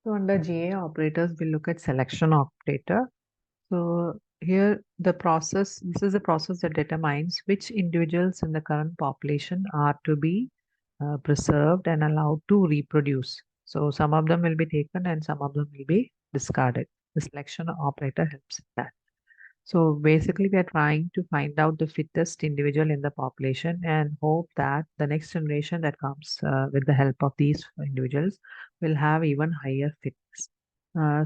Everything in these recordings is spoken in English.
So under GA operators, we look at selection operator. So here this is the process that determines which individuals in the current population are to be preserved and allowed to reproduce. So some of them will be taken and some of them will be discarded. The selection operator helps in that. So basically, we are trying to find out the fittest individual in the population and hope that the next generation that comes with the help of these individuals will have even higher fitness.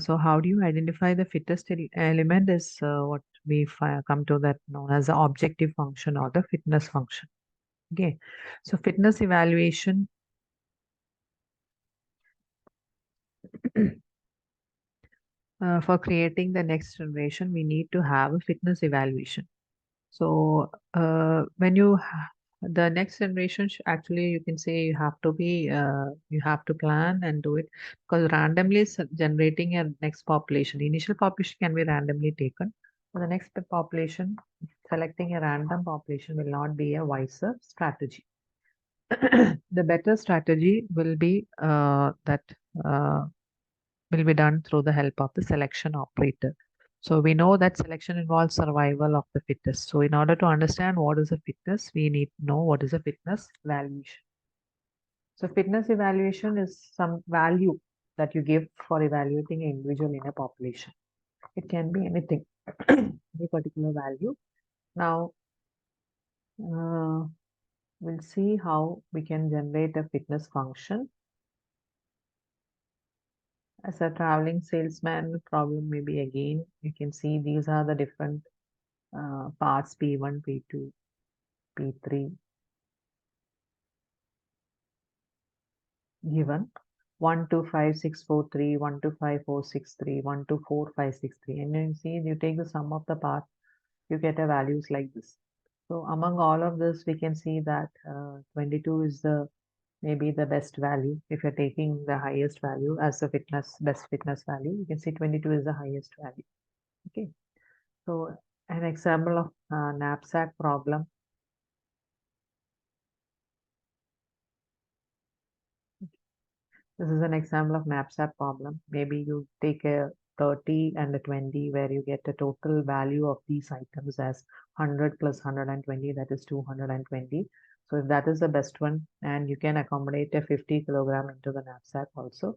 So how do you identify the fittest element is what we come to that known as the objective function or the fitness function. Okay, so fitness evaluation for creating the next generation, we need to have a fitness evaluation. So when the next generation, actually, you can say you have to plan and do it because randomly generating a next population. The initial population can be randomly taken. For the next population, selecting a random population will not be a wiser strategy. The better strategy will be that uh, will be done through the help of the selection operator. So we know that selection involves survival of the fittest. So in order to understand what is a fitness, we need to know what is a fitness evaluation. So fitness evaluation is some value that you give for evaluating an individual in a population. It can be anything, any particular value. Now, we'll see how we can generate a fitness function. As a traveling salesman, problem maybe again, you can see these are the different parts P1, P2, P3 given 125643, 125463, 124563. And you see, you take the sum of the parts, you get a values like this. So among all of this, we can see that 22 is the maybe the best value. If you're taking the highest value as the best fitness value, you can see 22 is the highest value. Okay. So an example of knapsack problem. This is an example of knapsack problem. Maybe you take a 30 and a 20 where you get a total value of these items as 100 plus 120, that is 220. So if that is the best one, and you can accommodate a 50 kilogram into the knapsack also.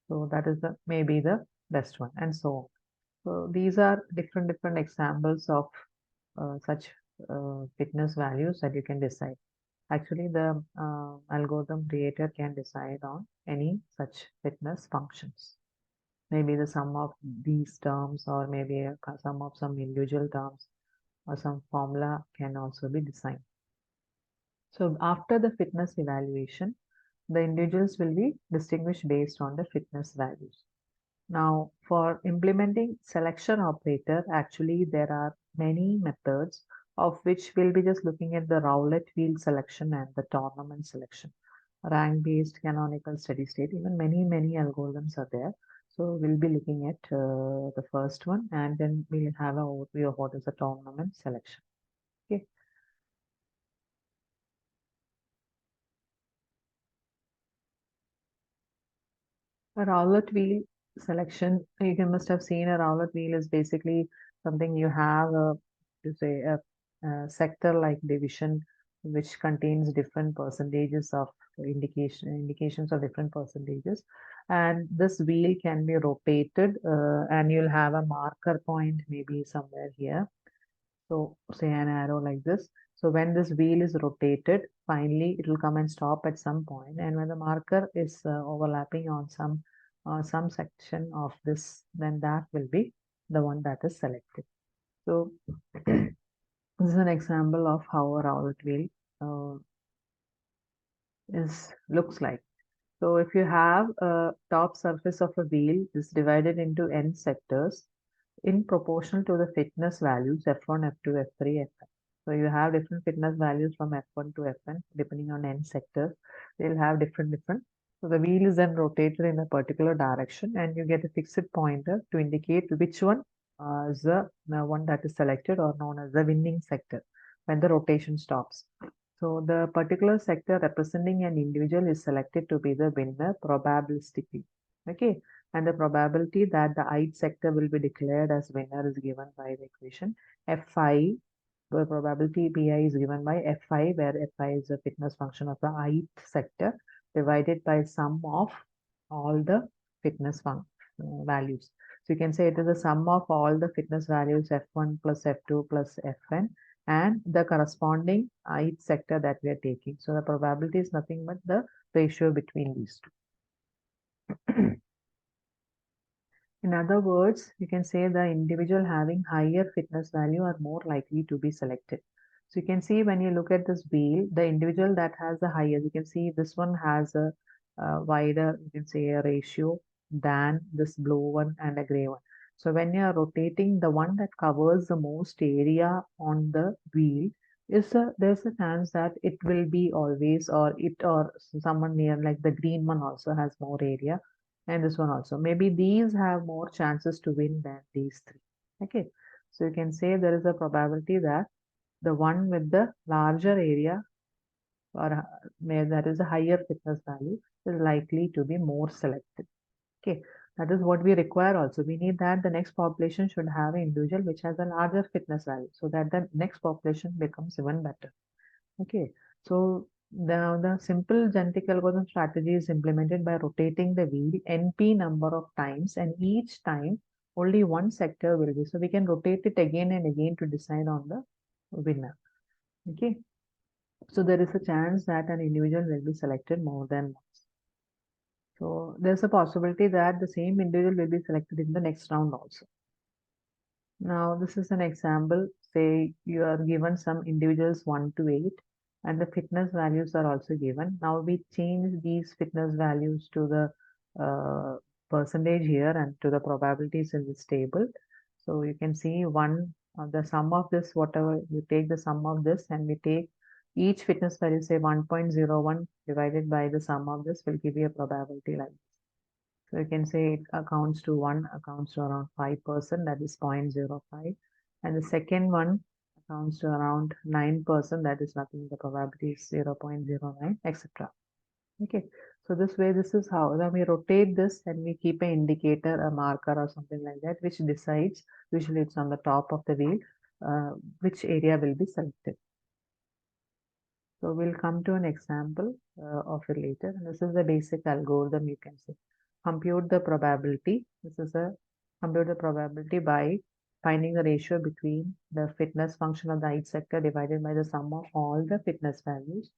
So that is maybe the best one, and so on. So these are different examples of such fitness values that you can decide. Actually, the algorithm creator can decide on any such fitness functions. Maybe the sum of these terms, or maybe a sum of some individual terms, or some formula can also be designed. So after the fitness evaluation, the individuals will be distinguished based on the fitness values. Now, for implementing selection operator, actually there are many methods, of which we'll be just looking at the Rowlett wheel selection and the tournament selection, rank-based, canonical, steady state. Even many algorithms are there. So we'll be looking at the first one, and then we'll have an overview of what is the tournament selection. Okay. A Rowlett wheel selection, you must have seen a Rowlett wheel is basically something you have to say a sector like division which contains different percentages of indications of different percentages, and this wheel can be rotated and you'll have a marker point maybe somewhere here. So say an arrow like this. So when this wheel is rotated, finally it will come and stop at some point. And when the marker is overlapping on some section of this, then that will be the one that is selected. So this is an example of how a Rowlett wheel uh, looks like. So if you have a top surface of a wheel is divided into n sectors in proportional to the fitness values F1, F2, F3, Fn. So you have different fitness values from F1 to Fn depending on n sectors. They'll have different. So the wheel is then rotated in a particular direction and you get a fixed pointer to indicate which one is the one that is selected or known as the winning sector when the rotation stops. So the particular sector representing an individual is selected to be the winner probabilistically. Okay. and the probability that the ith sector will be declared as winner is given by the equation Fi. The probability Pi is given by Fi, where Fi is the fitness function of the ith sector divided by sum of all the fitness values. So you can say it is the sum of all the fitness values F1 plus F2 plus Fn and the corresponding ith sector that we are taking. So the probability is nothing but the ratio between these two. In other words, you can say the individual having higher fitness value are more likely to be selected. So you can see when you look at this wheel, the individual that has the highest, you can see this one has a wider, you can say a ratio than this blue one and a gray one. So when you are rotating, the one that covers the most area on the wheel there's a chance that it will be always or it or someone near like the green one also has more area and this one also. Maybe these have more chances to win than these three. Okay, so you can say there is a probability that the one with the larger area or that is a higher fitness value is likely to be more selected. Okay, that is what we require also. We need that the next population should have an individual which has a larger fitness value so that the next population becomes even better. Okay, so the simple genetic algorithm strategy is implemented by rotating the wheel NP number of times, and each time only one sector will be. So we can rotate it again and again to decide on the winner. Okay, so there is a chance that an individual will be selected more than once. So there's a possibility that the same individual will be selected in the next round also. Now this is an example. Say you are given some individuals 1 to 8 and the fitness values are also given. Now we change these fitness values to the percentage here and to the probabilities in this table. So you can see the sum of this, whatever you take the sum of this and we take each fitness value, say 1.01 divided by the sum of this will give you a probability like this. So you can say it accounts to around 5%, that is 0.05. And the second one accounts to around 9%, that is nothing, the probability is 0.09, etc. Okay, so this way, this is how then we rotate this and we keep an indicator, a marker or something like that, which decides, usually it's on the top of the wheel, which area will be selected. So we'll come to an example of it later. And this is the basic algorithm, you can say. Compute the probability. This is a compute the probability by finding the ratio between the fitness function of the ith sector divided by the sum of all the fitness values.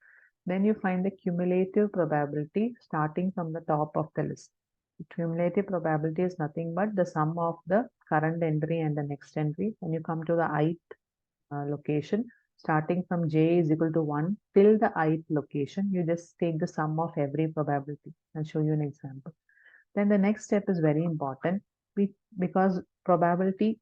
Then you find the cumulative probability starting from the top of the list. The cumulative probability is nothing but the sum of the current entry and the next entry. When you come to the ith location, starting from j is equal to 1 till the ith location, you just take the sum of every probability. I'll show you an example. Then the next step is very important because probability,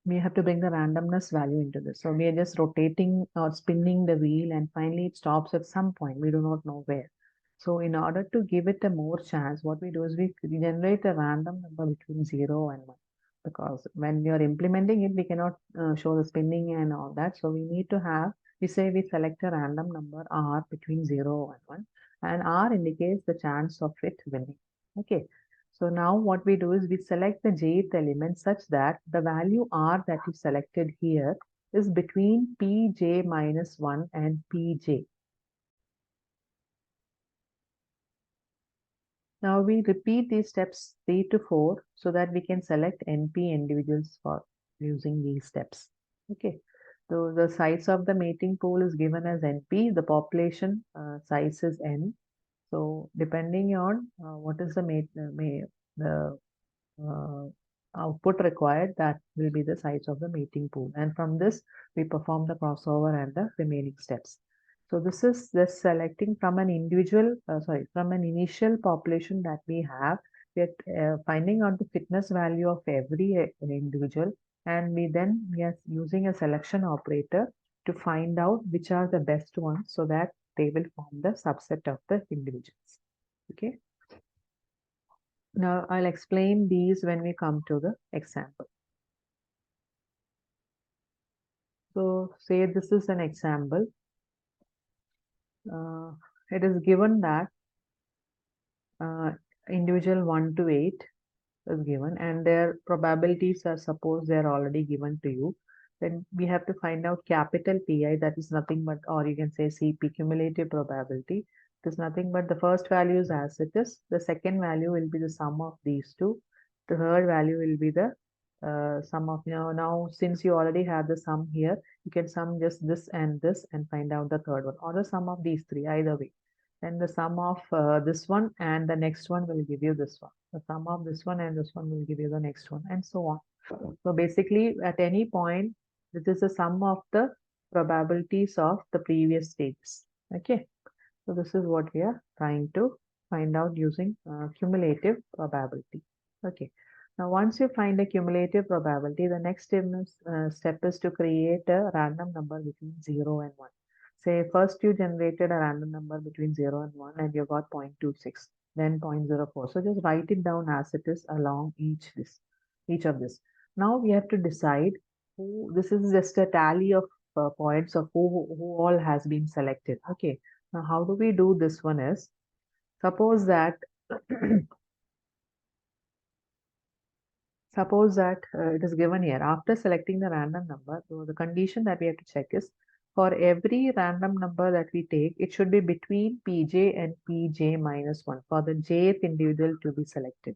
we have to bring the randomness value into this. So we are just rotating or spinning the wheel and finally it stops at some point. We do not know where. So in order to give it a more chance, what we do is we generate a random number between 0 and 1. Because when you're implementing it, we cannot show the spinning and all that. So we need to have, we say we select a random number R between 0 and 1. And R indicates the chance of it winning. Okay. So now what we do is we select the jth element such that the value R that you selected here is between Pj minus 1 and Pj. Now we repeat these steps 3 to 4 so that we can select NP individuals for using these steps. Okay. So the size of the mating pool is given as NP. The population size is N. So depending on what is the output required, that will be the size of the mating pool. And from this, we perform the crossover and the remaining steps. So this is just selecting from an from an initial population that we have. We are finding out the fitness value of every individual, and we are using a selection operator to find out which are the best ones so that they will form the subset of the individuals. Okay. Now I'll explain these when we come to the example. So say this is an example. It is given that individual 1 to 8 is given and their probabilities are, suppose they are already given to you, then we have to find out capital Pi, that is nothing but, or you can say CP, cumulative probability. It is nothing but the first value is as it is, the second value will be the sum of these two, the third value will be the sum of, now since you already have the sum here, you can sum just this and find out the third one, or the sum of these three, either way. Then the sum of this one and the next one will give you this one. The sum of this one and this one will give you the next one, and so on. So basically, at any point, this is the sum of the probabilities of the previous stages. Okay. So this is what we are trying to find out using cumulative probability. Okay. Now, once you find a cumulative probability, the next step is to create a random number between 0 and 1. Say first you generated a random number between 0 and 1 and you got 0.26, then 0.04. So just write it down as it is along each of this. Now we have to decide who, this is just a tally of points of who all has been selected. Okay. Now how do we do this one is, suppose that it is given here after selecting the random number. So the condition that we have to check is, for every random number that we take, it should be between Pj and Pj minus 1 for the jth individual to be selected.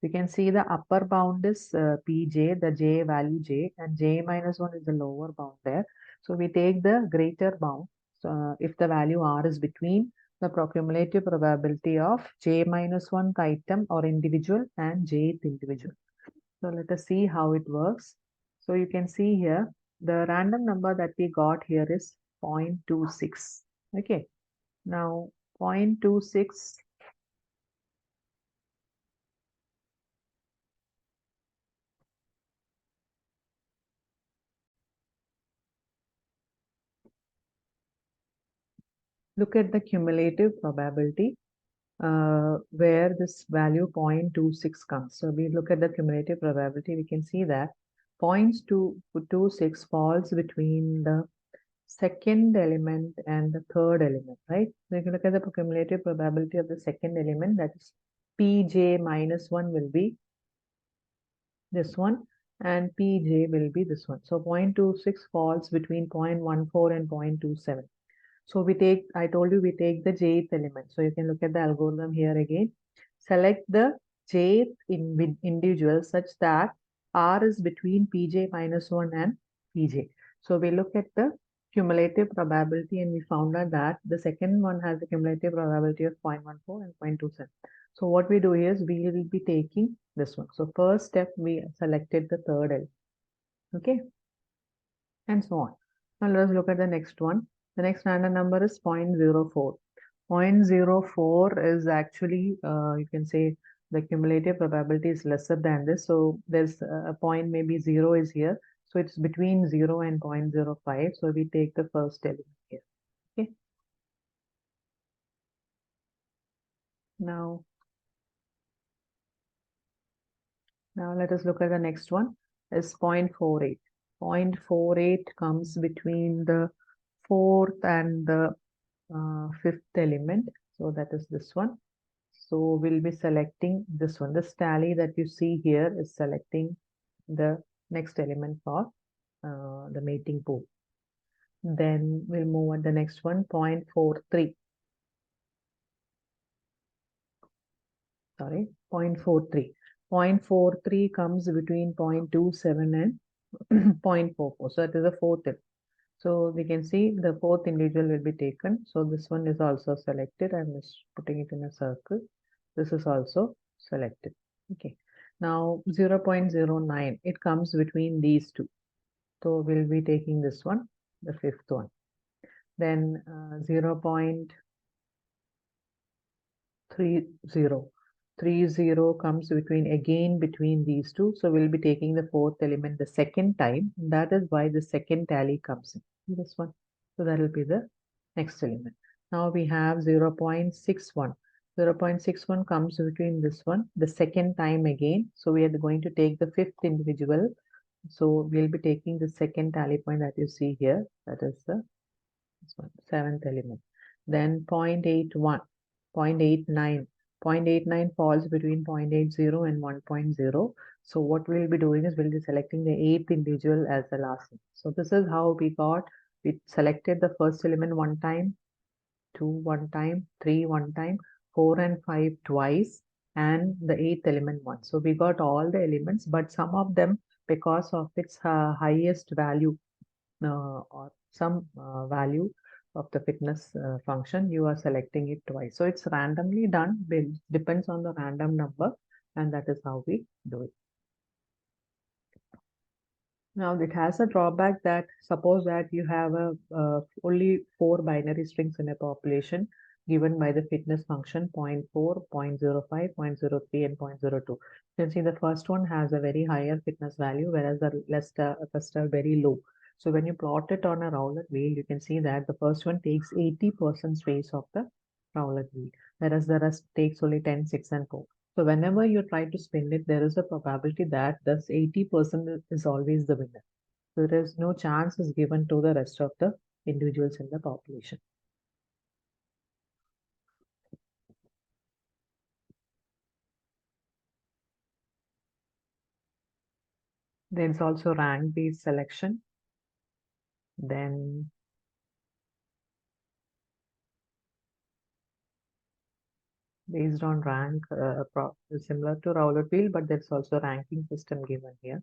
You can see the upper bound is Pj, the j value j, and j minus 1 is the lower bound there. So we take the greater bound. So if the value r is between the cumulative probability of j minus 1th item or individual and jth individual. So let us see how it works. So you can see here, the random number that we got here is 0.26. Okay. Now 0.26. Look at the cumulative probability where this value 0.26 comes. So we look at the cumulative probability, we can see that 0.26 falls between the second element and the third element, right? So if you look at the cumulative probability of the second element, that is Pj minus 1 will be this one and Pj will be this one. So 0.26 falls between 0.14 and 0.27. So we take, I told you we take the jth element. So you can look at the algorithm here again. Select the jth individual such that R is between Pj minus 1 and Pj. So we look at the cumulative probability and we found out that the second one has a cumulative probability of 0.14 and 0.27. So what we do is we will be taking this one. So first step, we selected the third element. Okay. And so on. Now let us look at the next one. The next random number is 0.04. 0.04 is actually, you can say the cumulative probability is lesser than this. So there's a point, maybe 0 is here. So it's between 0 and 0.05. So we take the first element here. Okay. Now let us look at the next one is 0.48. 0.48 comes between the fourth and the fifth element. So that is this one. So we'll be selecting this one. This tally that you see here is selecting the next element for the mating pool. Then we'll move on the next one, 0.43. Sorry, 0.43. 0.43 comes between 0.27 and 0.44. So that is the fourth element. So we can see the fourth individual will be taken. So this one is also selected. I'm just putting it in a circle. This is also selected. Okay. Now 0.09, it comes between these two. So we'll be taking this one, the fifth one. Then 0.30. 30 comes between these two. So we'll be taking the fourth element the second time. That is why the second tally comes in this one. So that will be the next element. Now we have 0.61. 0.61 comes between this one the second time again. So we are going to take the fifth individual. So we'll be taking the second tally point that you see here. That is the seventh element. Then 0.81, 0.89. 0.89 falls between 0.80 and 1.0. So what we'll be doing is we'll be selecting the eighth individual as the last one. So this is how we selected the first element one time, 2 one time, 3 one time, 4 and 5 twice, and the eighth element once. So we got all the elements, but some of them, because of its highest value or some value of the fitness function, you are selecting it twice. So it's randomly done, depends on the random number, and that is how we do it. Now it has a drawback that suppose that you have only 4 binary strings in a population given by the fitness function 0.4, 0.05, 0.03 and 0.02. You can see the first one has a very higher fitness value, whereas the rest are very low. So when you plot it on a roulette wheel, you can see that the first one takes 80% space of the roulette wheel, whereas the rest takes only 10, 6 and 4. So whenever you try to spin it, there is a probability that this 80% is always the winner. So there is no chance is given to the rest of the individuals in the population. There's also rank-based selection. Then based on rank, similar to roulette wheel, but there's also ranking system given here.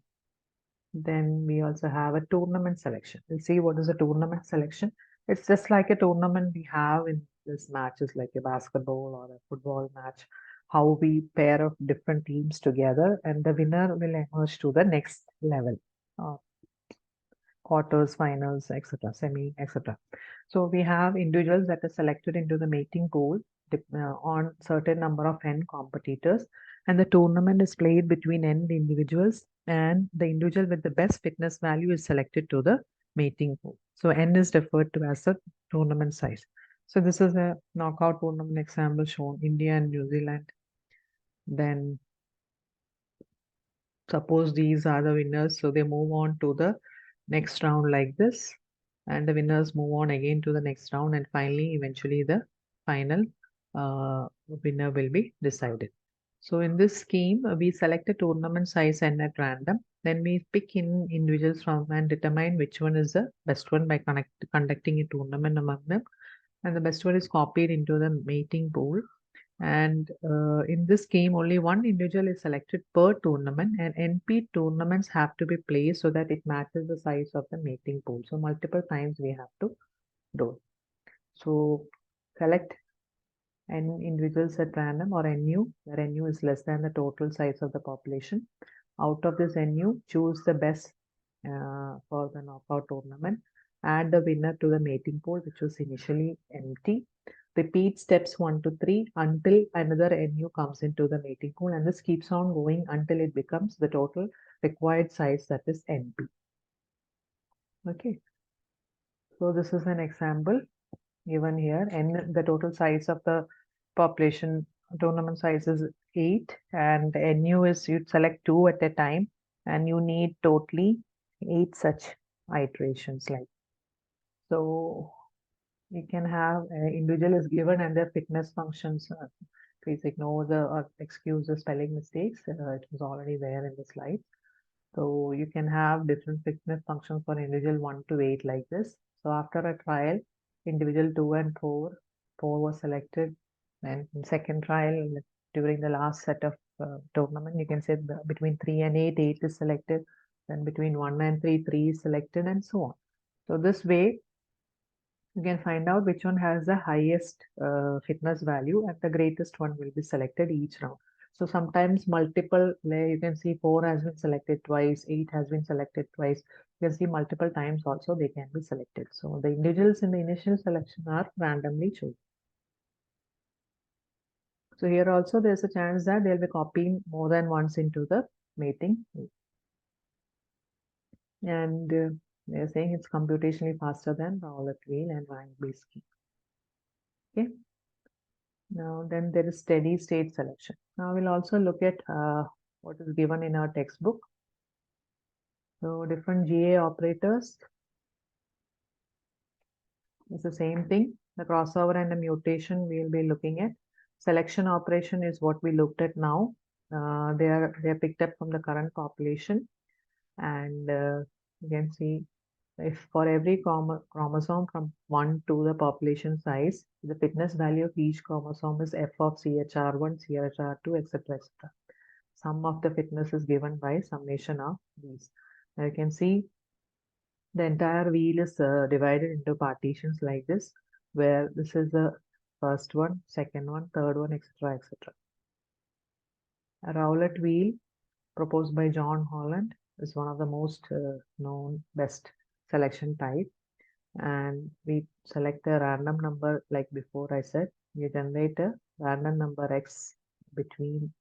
Then we also have a tournament selection. We'll see what is a tournament selection. It's just like a tournament we have in this matches, like a basketball or a football match, how we pair of different teams together, and the winner will emerge to the next level, quarters, finals, etc., semi, etc. So we have individuals that are selected into the mating pool on certain number of n competitors, and the tournament is played between n individuals, and the individual with the best fitness value is selected to the mating pool. So n is referred to as the tournament size. So this is a knockout tournament example shown, India and New Zealand. Then suppose these are the winners, so they move on to the next round like this, and the winners move on again to the next round, and finally eventually the final winner will be decided. So in this scheme, we select a tournament size and at random, then we pick in individuals from and determine which one is the best one by conducting a tournament among them, and the best one is copied into the mating pool. And in this game, only one individual is selected per tournament, and NP tournaments have to be played so that it matches the size of the mating pool. So multiple times we have to do it. So select N individuals at random, or NU, where NU is less than the total size of the population. Out of this NU, choose the best for the knockout tournament. Add the winner to the mating pool, which was initially empty. Repeat steps 1 to 3 until another NU comes into the mating pool, and this keeps on going until it becomes the total required size, that is NP. Okay. So this is an example given here, and the total size of the population tournament size is 8, and NU is you select 2 at a time, and you need totally 8 such iterations like. So you can have individual is given and their fitness functions. Please ignore the or excuse the spelling mistakes. It was already there in the slide. So you can have different fitness functions for individual 1 to 8 like this. So after a trial, individual 2 and 4 was selected. And in second trial, during the last set of tournament, you can say between 3 and 8, 8 is selected. Then between 1 and 3, 3 is selected, and so on. So this way, you can find out which one has the highest fitness value, and the greatest one will be selected each round. So sometimes multiple, you can see 4 has been selected twice, 8 has been selected twice. You can see multiple times also they can be selected. So the individuals in the initial selection are randomly chosen. So here also there's a chance that they'll be copying more than once into the mating. And they're saying it's computationally faster than roulette wheel and rank-based scheme. Okay. Now then there is steady state selection. Now we'll also look at what is given in our textbook. So different GA operators. It's the same thing. The crossover and the mutation we'll be looking at. Selection operation is what we looked at now. They are picked up from the current population, and you can see if for every chromosome from 1 to the population size, the fitness value of each chromosome is f of CHR1, CHR2, etc., etc. Sum of the fitness is given by summation of these. Now you can see the entire wheel is divided into partitions like this, where this is the first one, second one, third one, etc., etc. A Rowlett wheel proposed by John Holland is one of the most known best selection type, and we select a random number like before I said. We generate a random number x between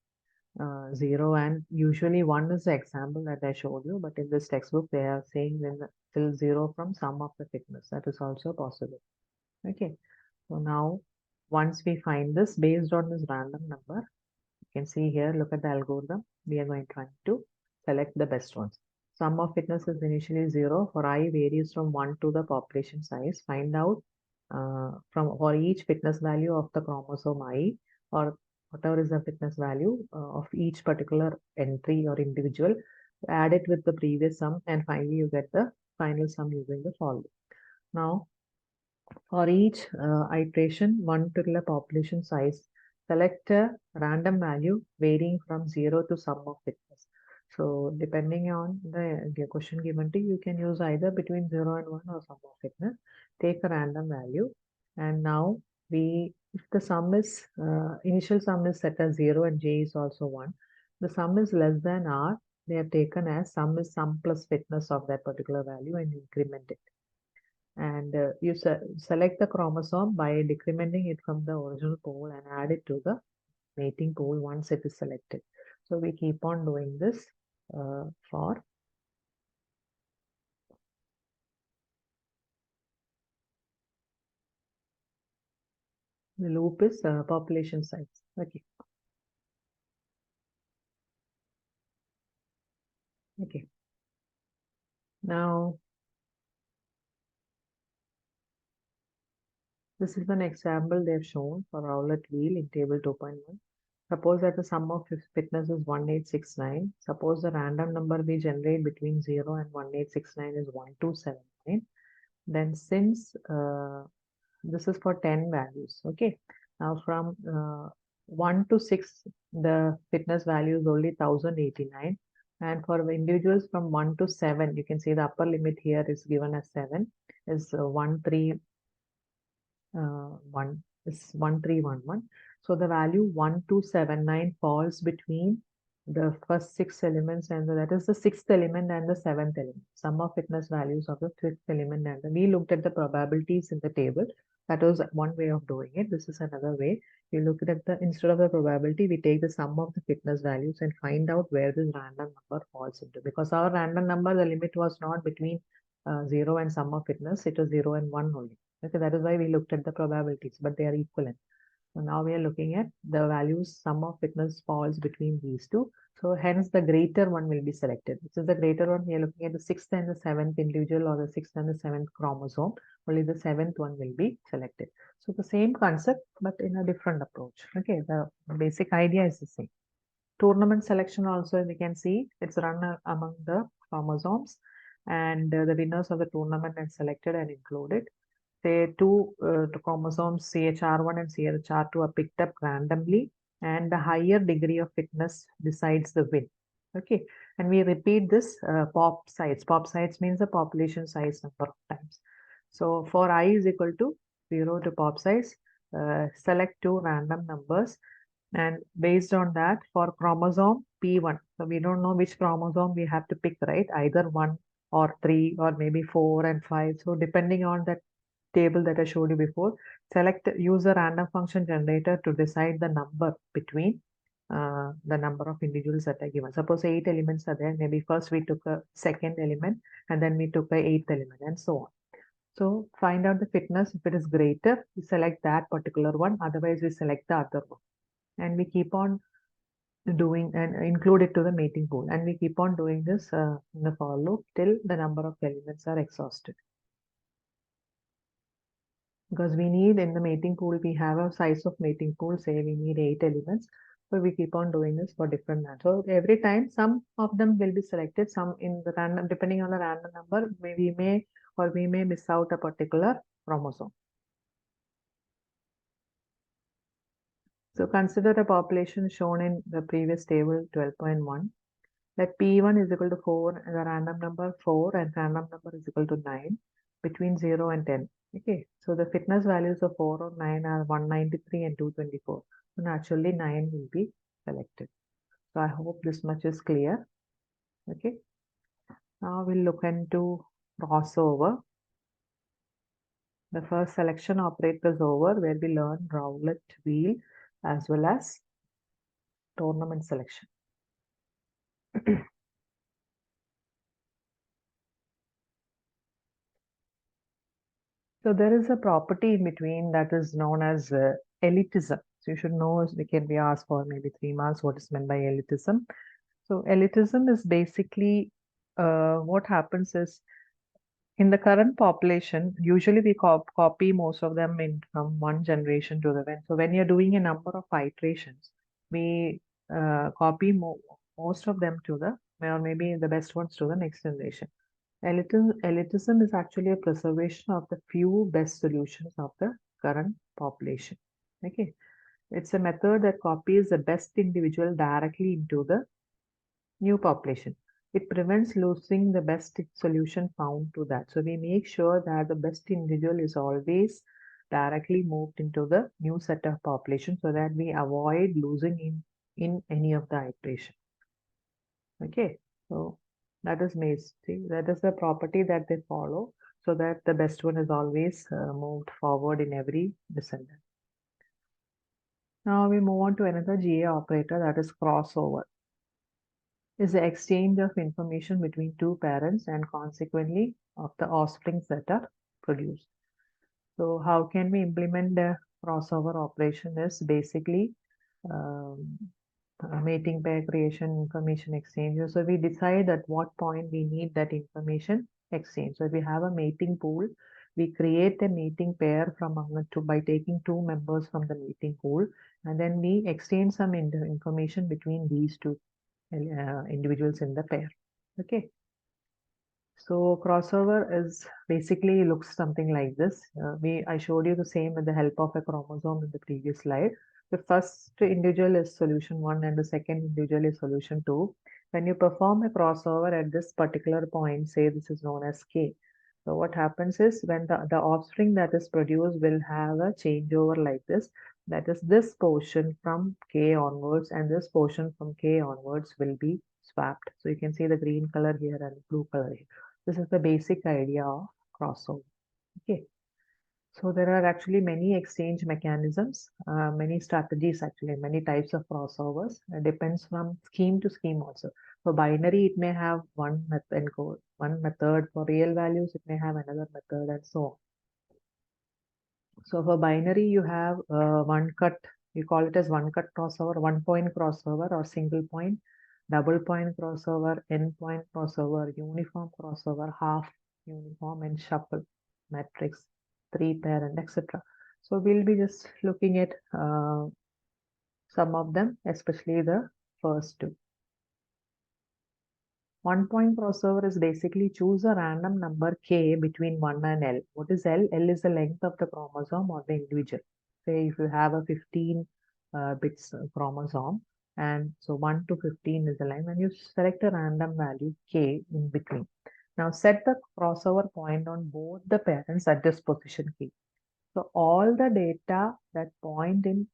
0 and usually 1 is the example that I showed you, but in this textbook they are saying then till 0 from sum of the fitness. That is also possible. Okay, so now once we find this based on this random number, you can see here, look at the algorithm. We are going to select the best ones. Sum of fitness is initially 0 for I varies from 1 to the population size. Find out for each fitness value of the chromosome I, or whatever is the fitness value of each particular entry or individual, add it with the previous sum, and finally you get the final sum using the following. Now, for each iteration, one particular population size, select a random value varying from 0 to sum of fitness. So depending on the question given to you, you can use either between 0 and 1 or sum of fitness. Take a random value, and now if the sum is initial sum is set as 0 and j is also 1, the sum is less than r, they have taken as sum is sum plus fitness of that particular value and increment it. And you select the chromosome by decrementing it from the original pole and add it to the mating pole once it is selected. So we keep on doing this for the loop is population size. Okay. Okay. Now, this is an example they've shown for Rowlett wheel in table 2.1. Suppose that the sum of fitness is 1869. Suppose the random number we generate between 0 and 1869 is 1279. Then since this is for 10 values, okay. Now from 1 to 6, the fitness value is only 1089. And for individuals from 1 to 7, you can see the upper limit here is given as 7, is 1311. So the value 1279 falls between the first 6 elements, and that is the 6th element and the 7th element. Sum of fitness values of the 5th element, and we looked at the probabilities in the table. That was one way of doing it. This is another way. You look at the, instead of the probability, we take the sum of the fitness values and find out where this random number falls into. Because our random number, the limit was not between 0 and sum of fitness, it was 0 and 1 only. Okay, that is why we looked at the probabilities, but they are equivalent. So now we are looking at the values, sum of fitness falls between these two. So hence the greater one will be selected. This is the greater one. We are looking at the 6th and the 7th individual, or the 6th and the 7th chromosome. Only the 7th one will be selected. So the same concept, but in a different approach. Okay, the basic idea is the same. Tournament selection also, we can see it's run among the chromosomes, and the winners of the tournament are selected and included. Say two chromosomes CHR1 and CHR2 are picked up randomly, and the higher degree of fitness decides the win. Okay, and we repeat this pop size. Pop size means the population size number of times. So for I is equal to 0 to pop size, select two random numbers, and based on that, for chromosome P1, so we don't know which chromosome we have to pick, right? Either 1 or 3 or maybe 4 and 5. So depending on that table that I showed you before, use a random function generator to decide the number between the number of individuals that are given. Suppose 8 elements are there. Maybe first we took a second element, and then we took a 8th element, and so on. So find out the fitness. If it is greater, we select that particular one. Otherwise, we select the other one. And we keep on doing and include it to the mating pool. And we keep on doing this in the for loop till the number of elements are exhausted. because we need in the mating pool, we have a size of mating pool, say we need 8 elements. So we keep on doing this for different ones. So every time some of them will be selected, some in the random, depending on the random number, we may miss out a particular chromosome. So consider a population shown in the previous table 12.1. Let P1 is equal to 4 and the random number 4 and random number is equal to 9 between 0 and 10. Okay, so the fitness values of 4 or 9 are 193 and 224. So naturally 9 will be selected. So I hope this much is clear. Okay, now we'll look into crossover. The first selection operator is over, where we learn roulette wheel as well as tournament selection. So there is a property in between that is known as elitism. So you should know, we can be asked for maybe 3 marks, what is meant by elitism. So elitism is basically what happens is in the current population, usually we copy most of them in from one generation to the next. So when you're doing a number of iterations, we copy most of them to the, or maybe the best ones to the next generation. Elitism is actually a preservation of the few best solutions of the current population. Okay, it's a method that copies the best individual directly into the new population. It prevents losing the best solution found to that. So we make sure that the best individual is always directly moved into the new set of population so that we avoid losing in any of the iteration. Okay, so that is maze. See, that is the property that they follow so that the best one is always moved forward in every descendant. Now we move on to another GA operator, that is crossover. Is the exchange of information between two parents and consequently of the offsprings that are produced. So how can we implement the crossover operation is basically um, mating pair creation, information exchange. So we decide at what point we need that information exchange. So if we have a mating pool, we create a mating pair from by taking 2 members from the mating pool, and then we exchange some information between these two individuals in the pair. Okay. So crossover is basically looks something like this. I showed you the same with the help of a chromosome in the previous slide. The first individual is solution 1 and the second individual is solution 2. When you perform a crossover at this particular point, say this is known as K. So what happens is when the offspring that is produced will have a changeover like this. That is, this portion from K onwards and this portion from K onwards will be swapped. So you can see the green color here and blue color here. This is the basic idea of crossover. Okay. So there are actually many exchange mechanisms, many strategies actually, many types of crossovers. It depends from scheme to scheme also. For binary, it may have one method encode, one method. For real values, it may have another method and so on. So for binary, you have one cut, you call it as one cut crossover, 1 point crossover or single point, double point crossover, n point crossover, uniform crossover, half uniform and shuffle, matrix, 3 parent, etc. So we'll be just looking at some of them, especially the first two. 1 point crossover is basically choose a random number k between 1 and L. What is L? L is the length of the chromosome or the individual. Say if you have a 15 bits chromosome, and so 1 to 15 is the line, and you select a random value k in between. Now set the crossover point on both the parents at this position k. So all the data that point in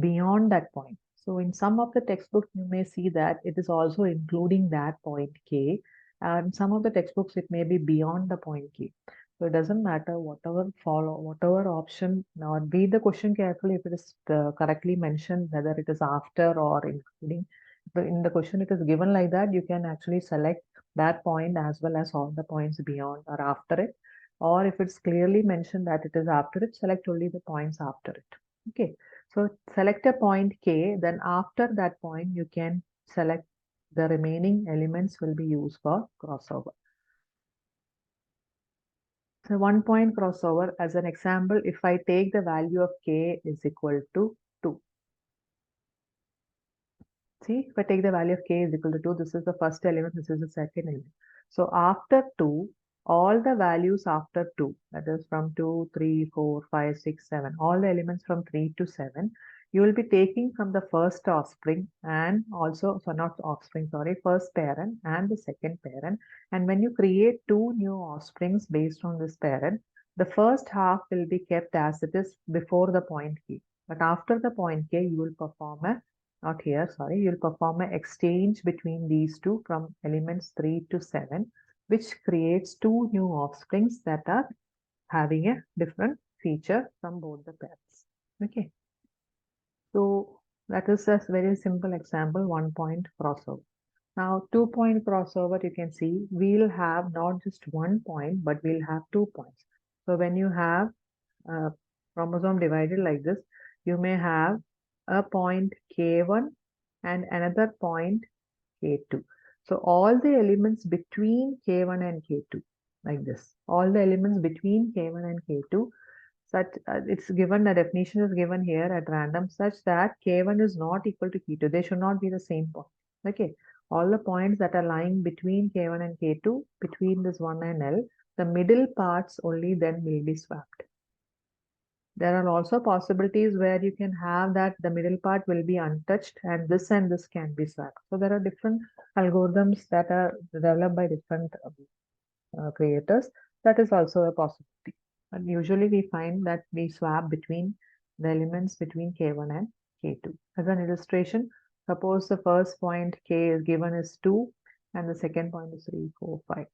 beyond that point. So in some of the textbooks, you may see that it is also including that point K, and some of the textbooks, it may be beyond the point K. So it doesn't matter whatever option. Now read the question carefully if it is correctly mentioned, whether it is after or including. But in the question, it is given like that, you can actually select that point as well as all the points beyond or after it. Or if it's clearly mentioned that it is after it, select only the points after it. Okay. So select a point K, then after that point, you can select the remaining elements will be used for crossover. So 1 point crossover, as an example, if I take the value of k is equal to 2. See, if I take the value of k is equal to 2, this is the first element, this is the second element. So after 2, all the values after 2, that is from 2, 3, 4, 5, 6, 7, all the elements from 3 to 7, you will be taking from the first offspring and also, so not offspring, sorry, first parent and the second parent. And when you create two new offsprings based on this parent, the first half will be kept as it is before the point k. But after the point k, you will perform a not here, sorry, you'll perform an exchange between these two from elements 3 to 7, which creates two new offsprings that are having a different feature from both the pairs. Okay, so that is a very simple example, 1 point crossover. Now, 2 point crossover, you can see we'll have not just 1 point, but we'll have 2 points. So when you have a chromosome divided like this, you may have a point K1 and another point K2. So all the elements between K1 and K2, like this, all the elements between K1 and K2, such it's given, the definition is given here at random, such that K1 is not equal to K2. They should not be the same point. Okay, all the points that are lying between K1 and K2, between this 1 and L, the middle parts only then will be swapped. There are also possibilities where you can have that the middle part will be untouched and this can be swapped. So there are different algorithms that are developed by different creators. That is also a possibility. And usually we find that we swap between the elements between K1 and K2. As an illustration, suppose the first point K is given as 2 and the second point is 3, 4, 5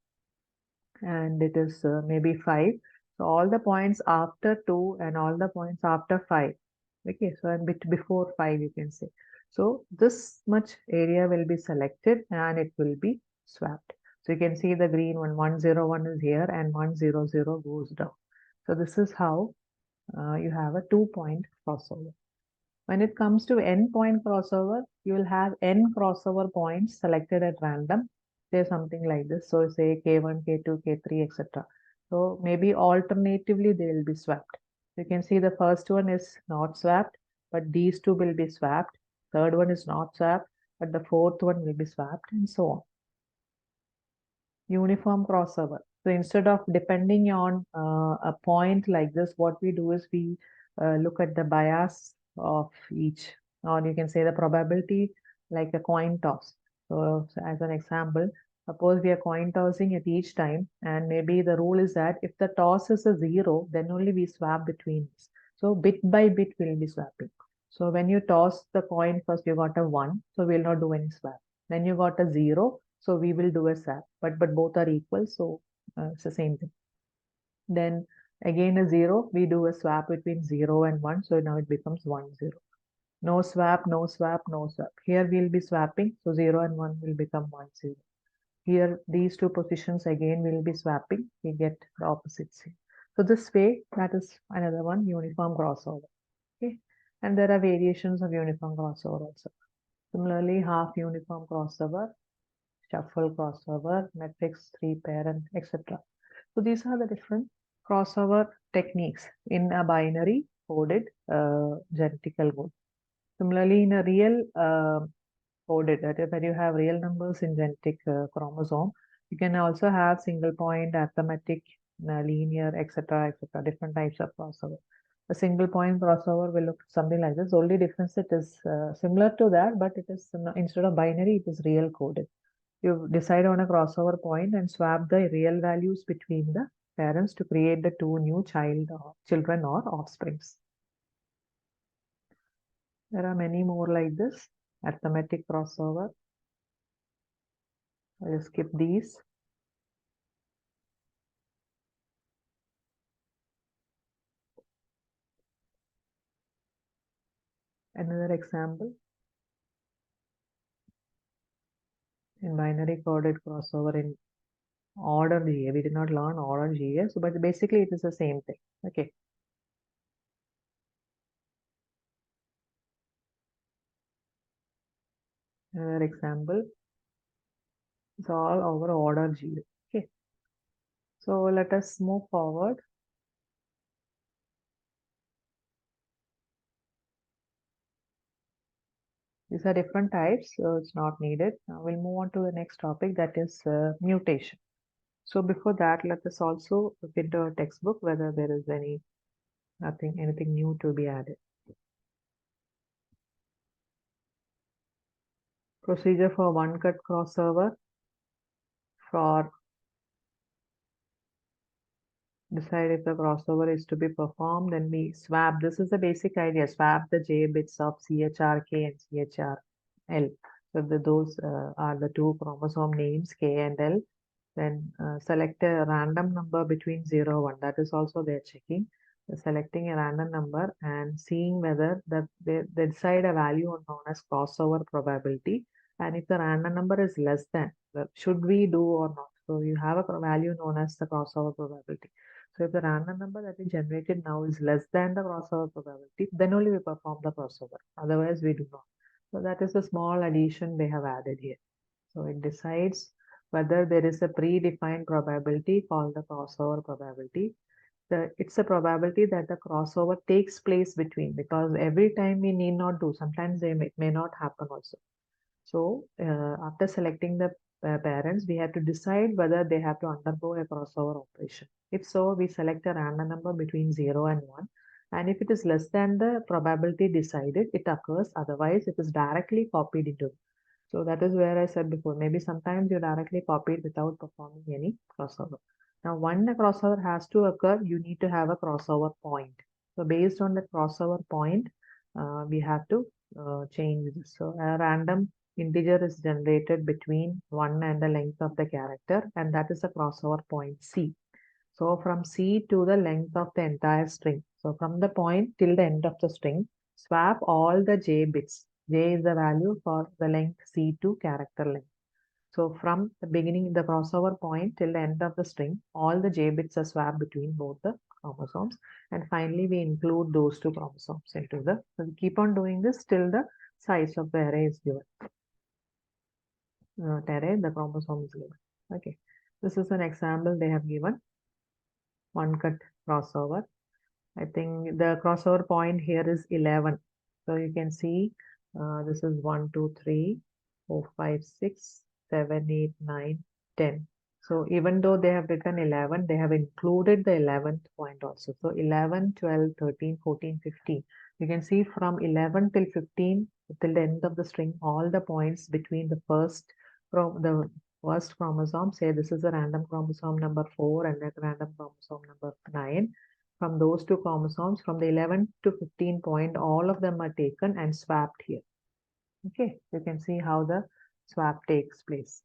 and it is maybe 5. So all the points after 2 and all the points after 5. Okay, so and bit before 5 you can say. So this much area will be selected and it will be swapped. So you can see the green one, 101 is here and 100 goes down. So this is how you have a 2 point crossover. When it comes to n-point crossover, you will have n crossover points selected at random. Say something like this. So say K1, K2, K3, etc. So maybe alternatively they will be swapped. You can see the first one is not swapped, but these two will be swapped. Third one is not swapped, but the fourth one will be swapped and so on. Uniform crossover. So instead of depending on a point like this, what we do is we look at the bias of each, or you can say the probability like a coin toss. So as an example, suppose we are coin tossing at each time, and maybe the rule is that if the toss is a 0, then only we swap between this. So bit by bit we'll be swapping. So when you toss the coin first, you got a 1, so we'll not do any swap. Then you got a 0, so we will do a swap, but both are equal, so it's the same thing. Then again a 0, we do a swap between 0 and 1, so now it becomes 1, 0. No swap, no swap, no swap. Here we'll be swapping, so 0 and 1 will become 1, 0. Here these two positions again will be swapping, we get the opposites here. So this way, that is another one, uniform crossover. Okay, and there are variations of uniform crossover also. Similarly, half uniform crossover, shuffle crossover, matrix, three parent, etc. So these are the different crossover techniques in a binary coded genetical code. Similarly, in a real coded, that is where you have real numbers in genetic chromosome, you can also have single point, arithmetic, linear, etc., etc., different types of crossover. A single point crossover will look something like this. The only difference, it is similar to that, but it is instead of binary, it is real coded. You decide on a crossover point and swap the real values between the parents to create the two new children or offsprings. There are many more like this. Arithmetic crossover. I'll skip these. Another example. In binary coded crossover in order GA. We did not learn order GA, so but basically it is the same thing. Okay. Another example. It's all over order GA. Okay. So let us move forward. These are different types, so it's not needed. Now we'll move on to the next topic, that is mutation. So before that, let us also look into a textbook whether there is anything new to be added. Procedure for one-cut crossover. For decide if the crossover is to be performed, then we swap. This is the basic idea. Swap the J bits of CHRK and CHRL. So those are the two chromosome names, K and L. Then select a random number between 0 and 1. That is also they're checking. Selecting a random number and seeing whether they decide a value known as crossover probability. And if the random number is less than, should we do or not? So you have a value known as the crossover probability. So if the random number that is generated now is less than the crossover probability, then only we perform the crossover. Otherwise, we do not. So that is a small addition they have added here. So it decides whether there is a predefined probability called the crossover probability. It's a probability that the crossover takes place between, because every time we need not do, sometimes it may not happen also. So after selecting the parents, we have to decide whether they have to undergo a crossover operation. If so, we select a random number between 0 and 1. And if it is less than the probability decided, it occurs. Otherwise, it is directly copied into. So that is where I said before, maybe sometimes you directly copy it without performing any crossover. Now, when a crossover has to occur, you need to have a crossover point. So based on the crossover point, we have to change this. So a random integer is generated between 1 and the length of the character, and that is a crossover point C. So from C to the length of the entire string. So from the point till the end of the string, swap all the J bits. J is the value for the length C2 character length. So from the beginning, the crossover point till the end of the string, all the J bits are swapped between both the chromosomes. And finally, we include those two chromosomes into so we keep on doing this till the size of the array is given. Array, the chromosome is given. Okay. This is an example they have given. One cut crossover. I think the crossover point here is 11. So you can see this is 1, 2, 3, 4, 5, 6, 7, 8, 9, 10. So even though they have written 11, they have included the 11th point also. So 11, 12, 13, 14, 15. You can see from 11 till 15, till the end of the string, all the points between the first chromosome, say this is a random chromosome number 4 and a random chromosome number 9. From those two chromosomes, from the 11 to 15 point, all of them are taken and swapped here. Okay, you can see how the swap takes place.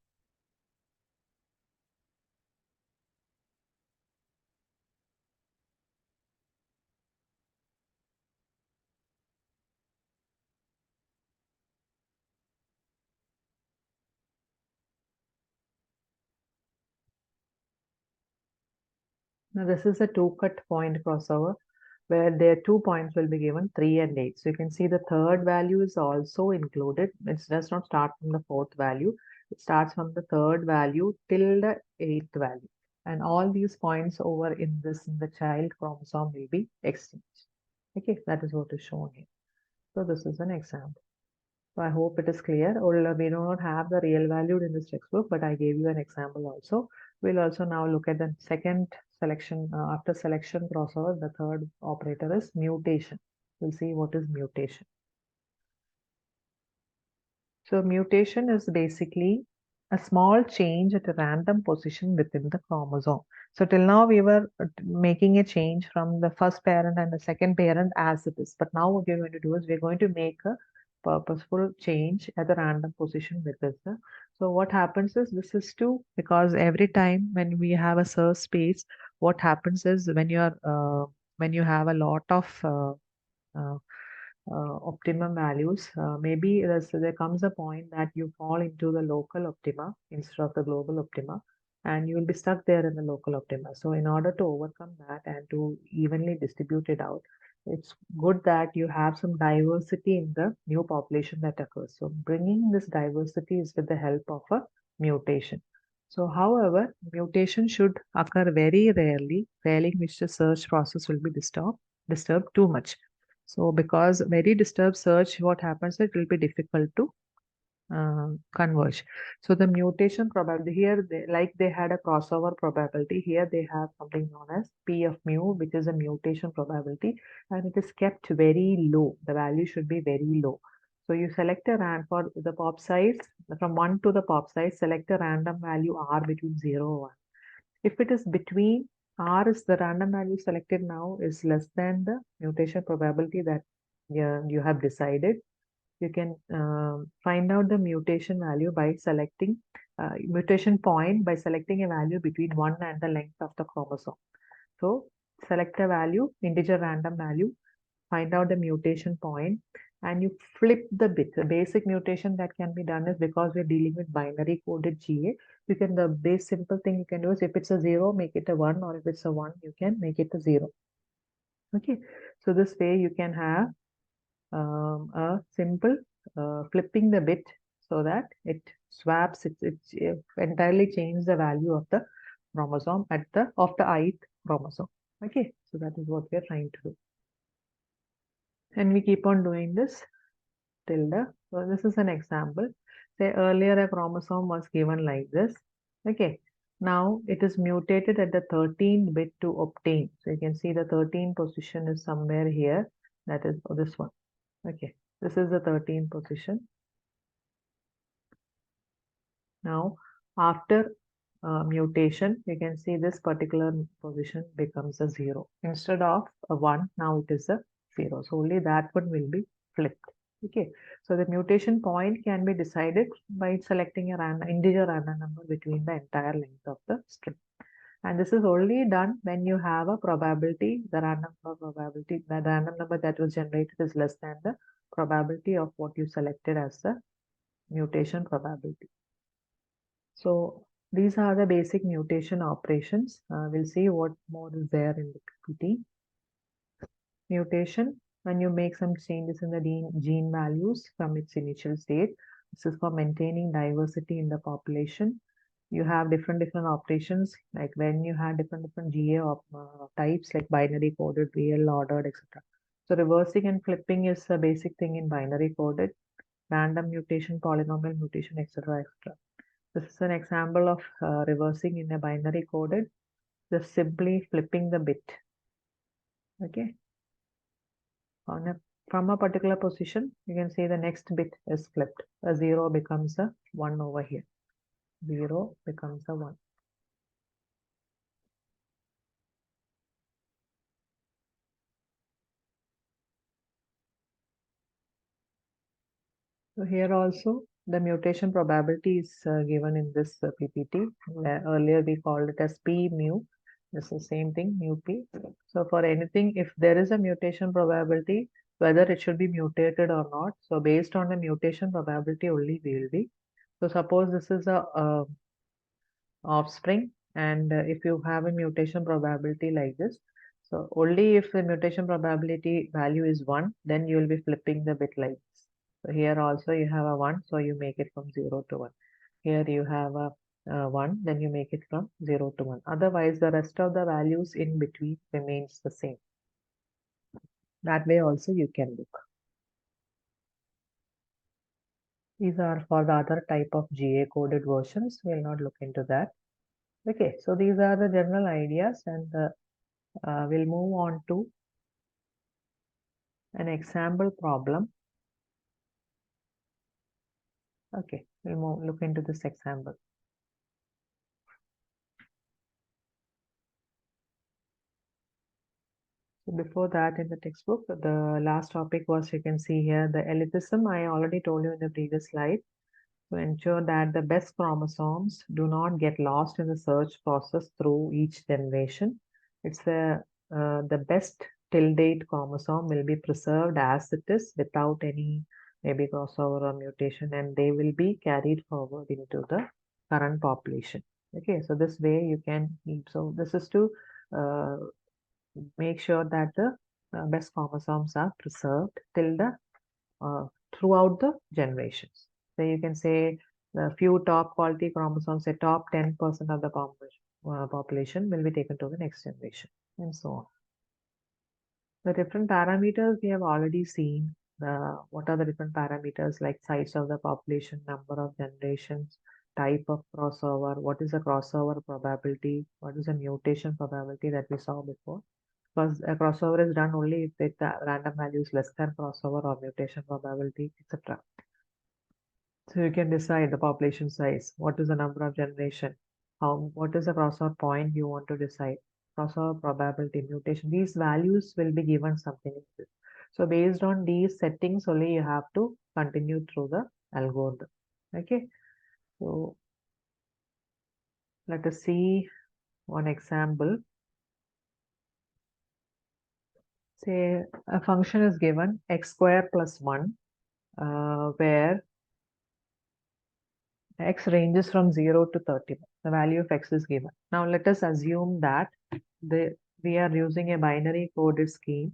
Now this is a two-cut point crossover where their 2 points will be given, 3 and 8. So you can see the third value is also included. It does not start from the fourth value. It starts from the third value till the 8th value. And all these points over in the child chromosome will be exchanged. Okay, that is what is shown here. So this is an example. So I hope it is clear. Or we do not have the real valued in this textbook, but I gave you an example also. We'll also now look at the second selection. After selection crossover, the third operator is mutation. We'll see what is mutation. So mutation is basically a small change at a random position within the chromosome. So till now we were making a change from the first parent and the second parent as it is. But now what we're going to do is we're going to make a purposeful change at the random position with this. So what happens is this is because every time when we have a search space, what happens is when you have a lot of uh, optimum values, maybe there comes a point that you fall into the local optima instead of the global optima, and you will be stuck there in the local optima. So in order to overcome that and to evenly distribute it out, it's good that you have some diversity in the new population that occurs. So bringing this diversity is with the help of a mutation. So, however, mutation should occur very rarely, failing which the search process will be disturbed too much. So, because very disturbed search, what happens, it will be difficult to converge. So the mutation probability here, like they had a crossover probability, here they have something known as P of mu, which is a mutation probability, and it is kept very low. The value should be very low. So you select a random for the pop size, from 1 to the pop size, select a random value R between 0 and 1. If it is between R is the random value selected now is less than the mutation probability that you have decided, you can find out the mutation value by selecting mutation point by selecting a value between 1 and the length of the chromosome. So select a value, integer random value, find out the mutation point, and you flip the bit. The basic mutation that can be done is, because we're dealing with binary coded GA, you can, the base simple thing you can do is, if it's a 0, make it a 1, or if it's a 1, you can make it a 0. Okay, so this way you can have a simple flipping the bit so that it swaps, it entirely changes the value of the chromosome of the ith chromosome. Okay, so that is what we are trying to do, and we keep on doing this till the, so this is an example. Say earlier a chromosome was given like this. Okay, now it is mutated at the 13th bit to obtain, so you can see the 13th position is somewhere here, that is this one. Okay, this is the 13th position. Now, after mutation, you can see this particular position becomes a 0. Instead of a 1, now it is a 0. So only that one will be flipped. Okay, so the mutation point can be decided by selecting a random integer random number between the entire length of the string. And this is only done when you have a probability, the random number probability, the random number that was generated is less than the probability of what you selected as the mutation probability. So these are the basic mutation operations. We'll see what more is there in the PPT. Mutation, when you make some changes in the gene values from its initial state. This is for maintaining diversity in the population. You have different operations, like when you have different GA types, like binary coded, real ordered, etc. So reversing and flipping is a basic thing in binary coded, random mutation, polynomial mutation, etc., etc. This is an example of reversing in a binary coded, just simply flipping the bit. Okay, from a particular position, you can see the next bit is flipped. A 0 becomes a 1 over here. 0 becomes a 1. So here also the mutation probability is given in this PPT. Earlier we called it as P mu. This is the same thing, mu P. So for anything, if there is a mutation probability, whether it should be mutated or not. So based on the mutation probability only we will be. So suppose this is a offspring, and if you have a mutation probability like this, so only if the mutation probability value is 1, then you will be flipping the bit like this. So here also you have a 1, so you make it from 0 to 1. Here you have a 1, then you make it from 0 to 1. Otherwise, the rest of the values in between remains the same. That way also you can look. These are for the other type of GA coded versions. We'll not look into that. Okay, so these are the general ideas, and we'll move on to an example problem. Okay, we'll look into this example. So before that, in the textbook, the last topic was, you can see here, the elitism. I already told you in the previous slide. To ensure that the best chromosomes do not get lost in the search process through each generation. It's the best till date chromosome will be preserved as it is without any maybe crossover or mutation, and they will be carried forward into the current population. Okay, so this way you can keep. So this is to uh, make sure that the best chromosomes are preserved till the throughout the generations. So you can say The few top quality chromosomes, say top 10% of the population will be taken to the next generation, and so on. The different parameters we have already seen. What are the different parameters like size of the population, number of generations, type of crossover, what is the crossover probability, what is the mutation probability that we saw before. Because a crossover is done only if the random value is less than crossover or mutation probability, etc. So you can decide the population size, what is the number of generation, what is the crossover point you want to decide, crossover probability, mutation. These values will be given something like this. So based on these settings only you have to continue through the algorithm. Okay. So let us see one example. Say a function is given x square plus 1 where x ranges from 0 to 30. The value of x is given. Now let us assume that we are using a binary coded scheme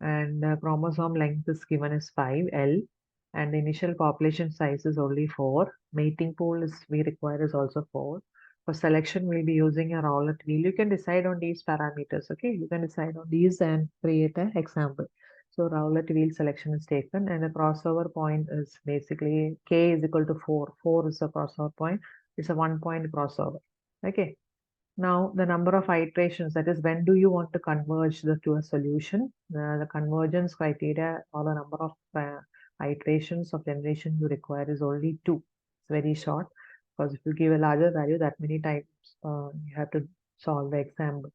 and the chromosome length is given as 5L and the initial population size is only 4. Mating pool is we require is also 4. For selection, we'll be using a Rowlett wheel. You can decide on these parameters, okay? You can decide on these and create an example. So Rowlett wheel selection is taken and the crossover point is basically K is equal to 4. 4 is the crossover point. It's a 1-point crossover, okay? Now, the number of iterations, that is, when do you want to converge to a solution? The convergence criteria or the number of iterations of generation you require is only 2. It's very short because if you give a larger value, that many times you have to solve the example.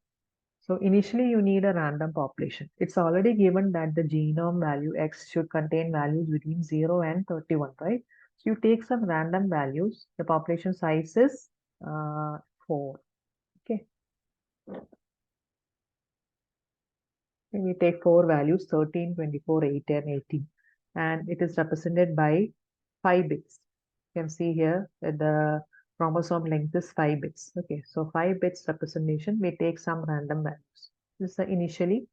So initially you need a random population. It's already given that the genome value X should contain values between 0 and 31, right? So you take some random values. The population size is 4. Okay. We take 4 values 13, 24, 8, and 18. And it is represented by 5 bits. You can see here that the chromosome length is 5 bits. Okay, so 5 bits representation, we take some random values. This is initially.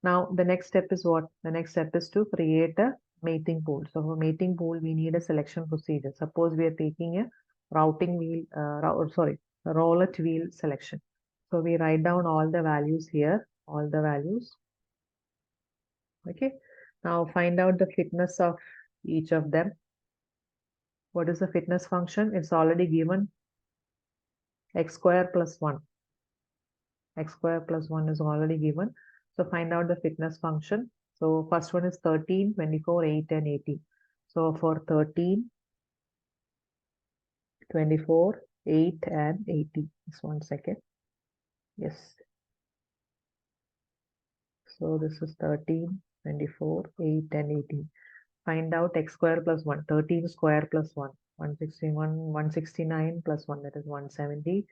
Now the next step is what? The next step is to create a mating pool. So for mating pool, we need a selection procedure. Suppose we are taking a routing wheel, a Rowlett wheel selection. So we write down all the values here, all the values. Okay, now find out the fitness of each of them. What is the fitness function? It's already given x square plus 1. X square plus 1 is already given. So find out the fitness function. So first one is 13, 24, 8, and 18. So for 13, 24, 8, and 18. Just 1 second. Yes. So this is 13, 24, 8, and 18. Find out x square plus 1. 13 square plus 1. 161, 169 plus 1, that is 170.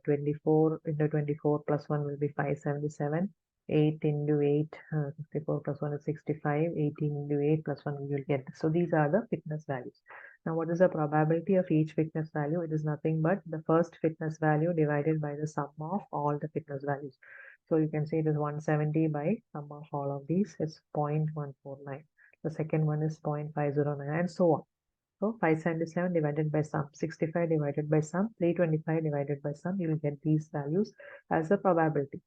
24 into 24 plus 1 will be 577. 8 into 8, 64 plus 1 is 65. 18 into 8 plus 1 you will get this. So these are the fitness values. Now what is the probability of each fitness value? It is nothing but the first fitness value divided by the sum of all the fitness values. So you can say it is 170 by sum of all of these is 0.149. The second one is 0.509 and so on. So 577 divided by sum, 65 divided by sum, 325 divided by sum, you will get these values as the probability.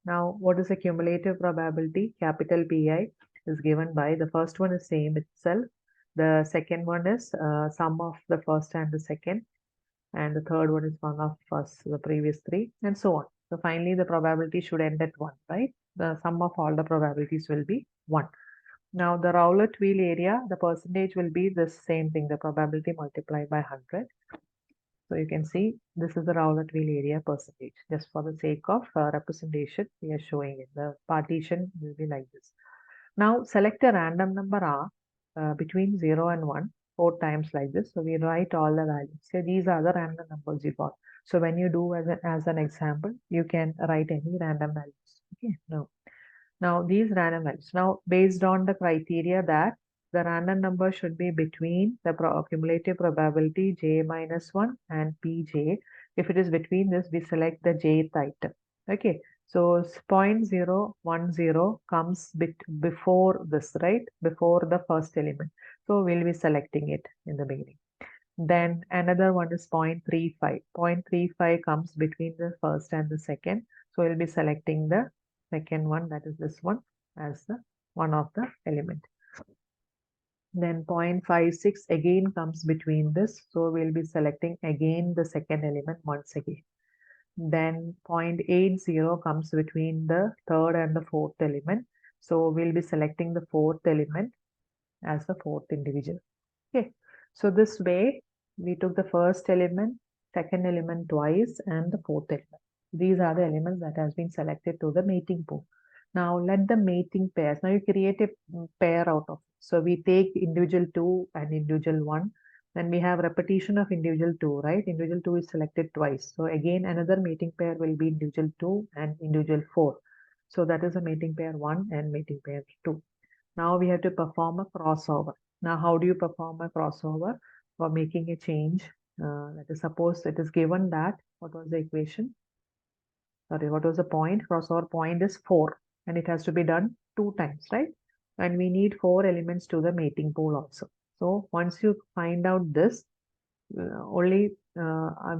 Now, what is the cumulative probability? Capital PI is given by, the first one is same itself. The second one is sum of the first and the second. And the third one is one of first, the previous 3 and so on. So finally, the probability should end at 1, right? The sum of all the probabilities will be 1. Now the Rowlett wheel area, the percentage will be the same thing, the probability multiplied by 100. So you can see this is the Rowlett wheel area percentage. Just for the sake of representation, we are showing it. The partition will be like this. Now select a random number R between 0 and 1, 4 times like this. So we write all the values. So these are the random numbers you got. So when you do as an example, you can write any random values. Okay, now these random values. Now based on the criteria that the random number should be between the cumulative probability j minus 1 and pj. If it is between this, we select the jth item. Okay, so 0.010 comes before this, right? Before the first element. So we'll be selecting it in the beginning. Then another one is 0.35. 0.35 comes between the first and the second. So we'll be selecting the second one, that is this one, as the one of the element. Then 0.56 again comes between this. So we'll be selecting again the second element once again. Then 0.80 comes between the third and the fourth element. So we'll be selecting the fourth element as the fourth individual. Okay. So this way we took the first element, second element twice, and the fourth element. These are the elements that has been selected to the mating pool. Now let the mating pairs. Now you create a pair out of it. So we take individual 2 and individual 1. Then we have repetition of individual 2, right? Individual 2 is selected twice. So again, another mating pair will be individual 2 and individual 4. So that is a mating pair 1 and mating pair 2. Now we have to perform a crossover. Now, how do you perform a crossover for making a change? Let us suppose it is given that, what was the equation? Sorry, what was the point? Crossover point is 4 and it has to be done 2 times, right? And we need 4 elements to the mating pool also. So once you find out this, only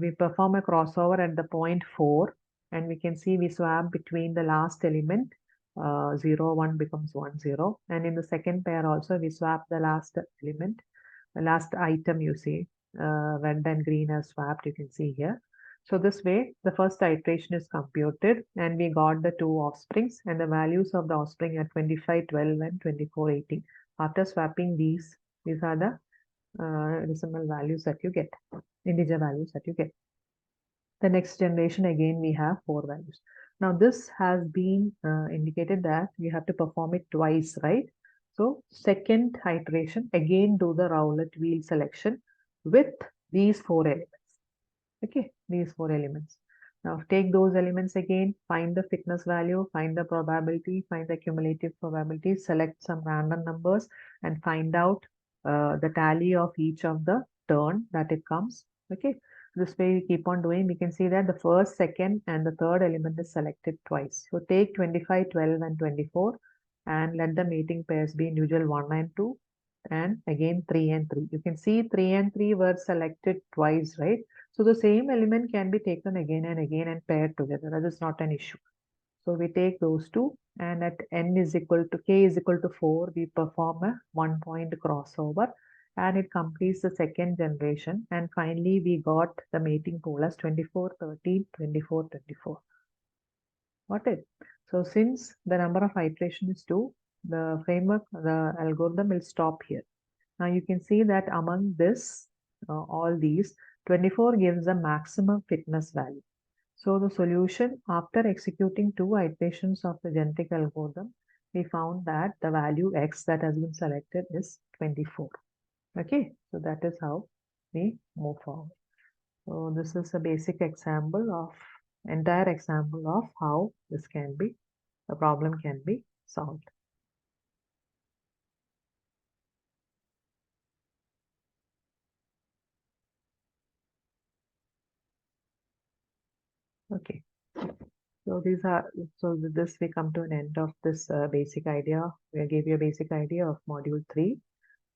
we perform a crossover at the point 4 and we can see we swap between the last element 0 1 becomes 1 0, and in the second pair also we swap the last element, the last item, you see red and green are swapped, you can see here. So this way the first iteration is computed and we got the 2 offsprings and the values of the offspring are 25 12 and 24 18. After swapping these are the decimal values that you get, integer values that you get. The next generation, again we have 4 values. Now this has been indicated that you have to perform it twice, right? So second iteration, again do the Rowlett wheel selection with these 4 elements. Okay, these 4 elements. Now take those elements again, find the fitness value, find the probability, find the cumulative probability, select some random numbers and find out the tally of each of the turn that it comes. Okay, this way we keep on doing. We can see that the first, second and the third element is selected twice. So take 25, 12 and 24 and let the mating pairs be individual 1 and 2 and again 3 and 3. You can see 3 and 3 were selected twice, right? So the same element can be taken again and again and paired together. That is not an issue. So we take those two and at n is equal to k is equal to 4, we perform a 1-point crossover and it completes the second generation. And finally, we got the mating pool as 24, 13, 24, 24. Got it? So since the number of iteration is 2, the framework, the algorithm will stop here. Now you can see that among this, all these, 24 gives the maximum fitness value. So the solution, after executing 2 iterations of the genetic algorithm, we found that the value x that has been selected is 24. Okay, so that is how we move forward. So this is a basic example of, entire example of how this can be, the problem can be solved. Okay. So these are, so with this we come to an end of this basic idea. We gave you a basic idea of module 3.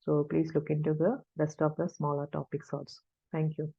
So please look into the rest of the smaller topics also. Thank you.